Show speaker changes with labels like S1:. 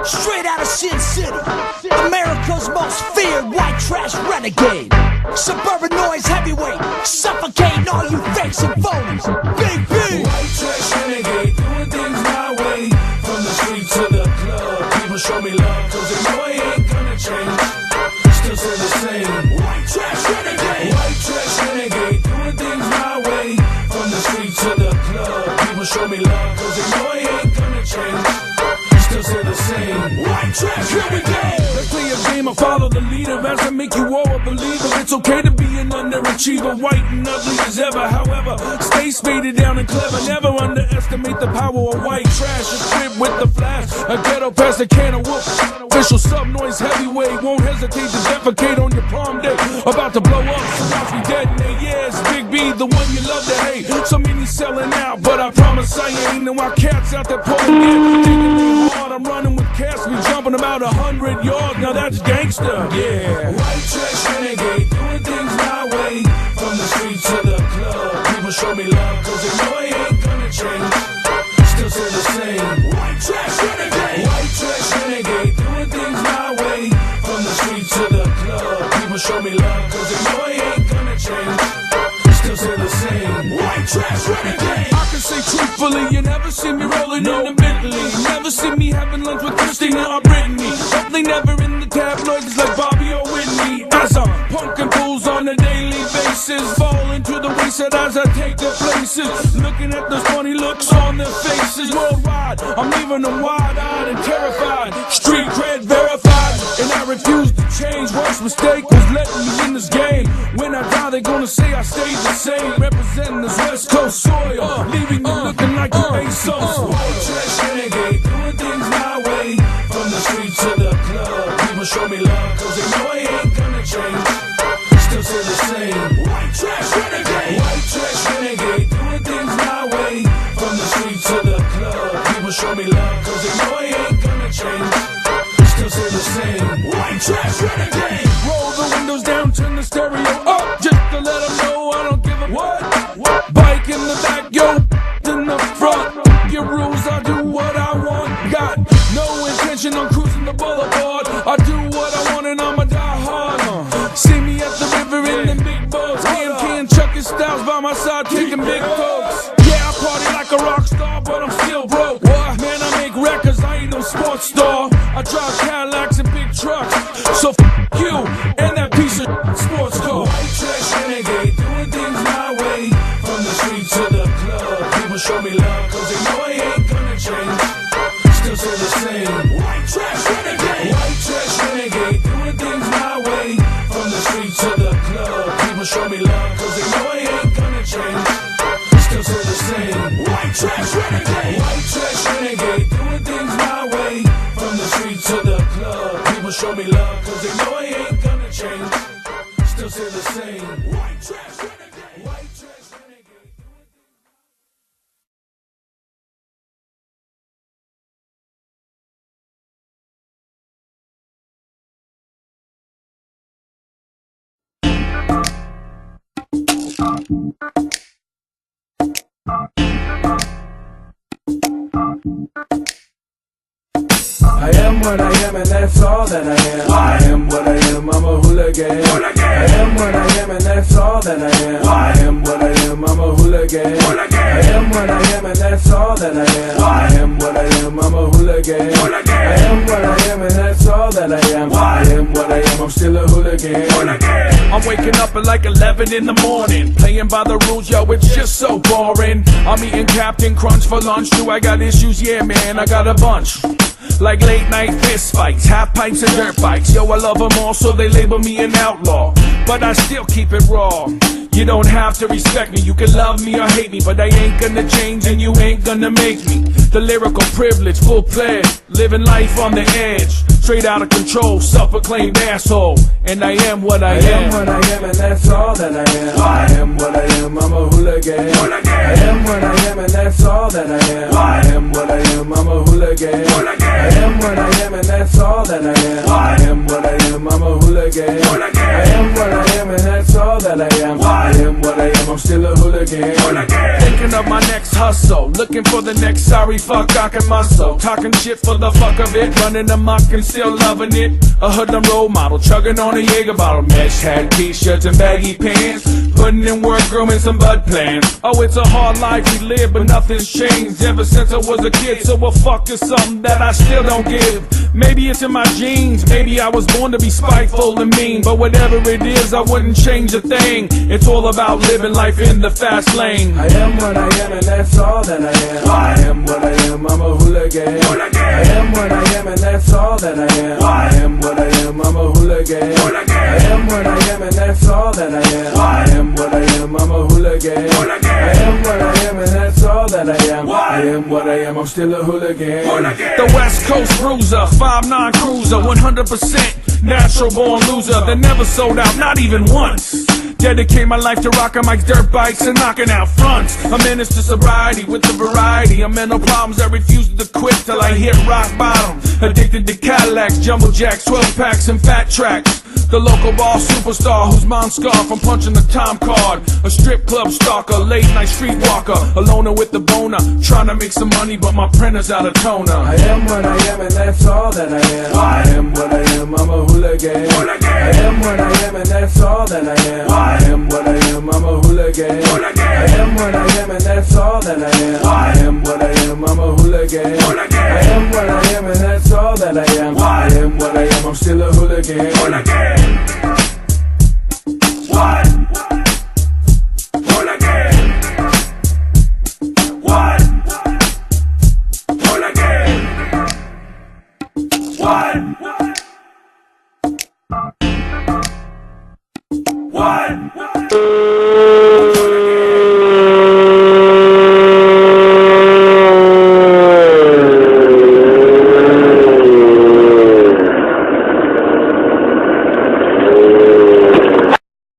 S1: Straight out of Sin City, America's most feared white trash renegade. Suburban noise heavyweight, suffocating all you fakes and phonies. Big B.
S2: White trash renegade, doing things my way. From the street to the club, people show me love, cause they know I ain't gonna change. Still say the same. White trash renegade. White trash renegade, doing things my way. From the street to the club, people show me love, cause they know I ain't gonna change. Still say the same. White trash, here we go. Let's play a game, I follow the leader as I make you all a believer. It's okay to be an underachiever, white and ugly as ever. However, stay spaded down and clever. Never underestimate the power of white trash. Equipped with the flash, a ghetto past a can of whoop. Official sub noise heavyweight, won't hesitate to defecate on your prom day. About to blow up, so watch me detonate. Yeah, it's Big B, the one you love to hate. So many selling out, but I promise I ain't. And while cats out there pulling in, taking me hard, I'm running with cats, we jumping about 100 yards. Now that's gangster, yeah. White trash renegade, doing things my way. From the street to the club, people show me love, cause they know I ain't gonna change. Still say the same. White trash renegade. White trash renegade, doing things my way. From the street to the club, people show me love, cause they know I ain't gonna change. Still say the same. White trash renegade. I can say truthfully, you never see me rolling in the Bentley. Never see me having lunch with Christina or Brittany. Hopefully never in the tabloids like Bobby or Whitney. As I'm punking fools on a daily basis, fall into the wayside as I take their places. Looking at those funny looks on their faces. Worldwide, I'm leaving them wide-eyed and terrified. Street cred verified, and I refuse to change. Worst mistake was letting me in this game. When I die, they're gonna say I stayed the same. Representing this West Coast soil, leaving you looking like you ain't so. White trash renegade, doing things my way. From the street to the club, people show me love, cause they know I ain't gonna change. Still say the same. White trash renegade. White trash renegade, doing things my way. From the street to the club, people show me love, cause they know I ain't gonna change. Still say the same. White trash renegade. Roll the windows down, turn the stereo up, just to let them know I don't give a what. Bike in the back, yo, in the front. Your rules, I do what I want. Got no intention on cruising the boulevard. I do what I want and I'ma die hard. See me at the river in the big boats. BMK and Chucky Styles by my side taking big pokes. Yeah, I party like a rock star, but I'm still broke. What? Man, I make records, I ain't no sports star. I drive Cadillacs and big trucks. So f you and that piece of sports car. White trash renegade, doing things my way. From the street to the club, people show me love, cause they know I ain't gonna change. Still say the same. White trash renegade. White trash renegade, doing things my way. From the street to the club, people show me love, cause they know I ain't gonna change. Still say the same. White trash renegade. White trash renegade, doing things my way. From the street to the club, people show me love, cause they know I ain't gonna change. Still say the same. White trash renegade. White trash renegade. I am what I am and that's all that I am. I am what I am, I'm a hooligan. I am what I am and that's all that I am. I am what I am, I'm a hooligan. I am what I am and that's all that I am. I am what I am, I'm a hooligan. I am what I am and that's all that I am. I am what I am, I'm still a hooligan. I'm waking up at like 11 in the morning, playing by the rules, yo, it's just so boring. I'm eating Captain Crunch for lunch. Do I got issues? Yeah, man, I got a bunch. Like late night fist fights, half pints and dirt bikes. Yo, I love them all, so they label me an outlaw. But I still keep it raw. You don't have to respect me, you can love me or hate me, but I ain't gonna change and you ain't gonna make me. The lyrical privilege, full pledge, living life on the edge. Straight out of control, self-proclaimed asshole. And I am what I am. I am what I am and that's all that I am. I am what I am, I'm a hooligan. I am what I am and that's all that I am. I am what I am, I'm a hooligan. I am what I am and that's all that I am. I am what I am, I'm a hooligan. I am what I am and that's that's all that I am. I am what I am, I'm still a hooligan. Thinking of my next hustle, looking for the next sorry fuck I can muscle. Talking shit for the fuck of it, running amok and still loving it. A hoodlum role model, chugging on a Jaeger bottle. Mesh hat, t-shirts and baggy pants, putting in work, growing some bud plans. Oh, it's a hard life we live, but nothing's changed ever since I was a kid. So a fuck is something that I still don't give. Maybe it's in my genes, maybe I was born to be spiteful and mean, but whatever it is, I wouldn't change a thing. It's all about living life in the fast lane. I am what I am, and that's all that I am. I am what I am, I'm a hooligan. I am what I am, and that's all that I am. I am what I am, I'm a hooligan. I am what I am, and that's all that I am. I am what I am, I'm a hooligan. I am what I am, and that's all that I am. I am what I am, I'm still a hooligan. The West Coast bruiser, 5'9" cruiser, 100% natural born loser that never sold out, not even once. Dedicate my life to rocking Mike's dirt bikes and knocking out fronts. A menace to sobriety with the variety of mental problems that refuse to quit till I hit rock bottom. Addicted to Cadillacs, jumbo jacks, 12 packs and fat tracks. The local bar superstar whose mom scarred from punching the time card. A strip club stalker, late night streetwalker, a loner with the boner, trying to make some money but my printer's out of toner. I am what I am, and that's all that I am. I am what I am, I'm a hooligan. I am what I am, and that's all that I am. I am what I am, I'm a hooligan. I am what I am, and that's all that I am. I am what I am, I'm a hooligan. I am what I am, and that's all that I am. I am what I am, I'm still a hooligan. What? Hooligan. What? Hooligan. What? What?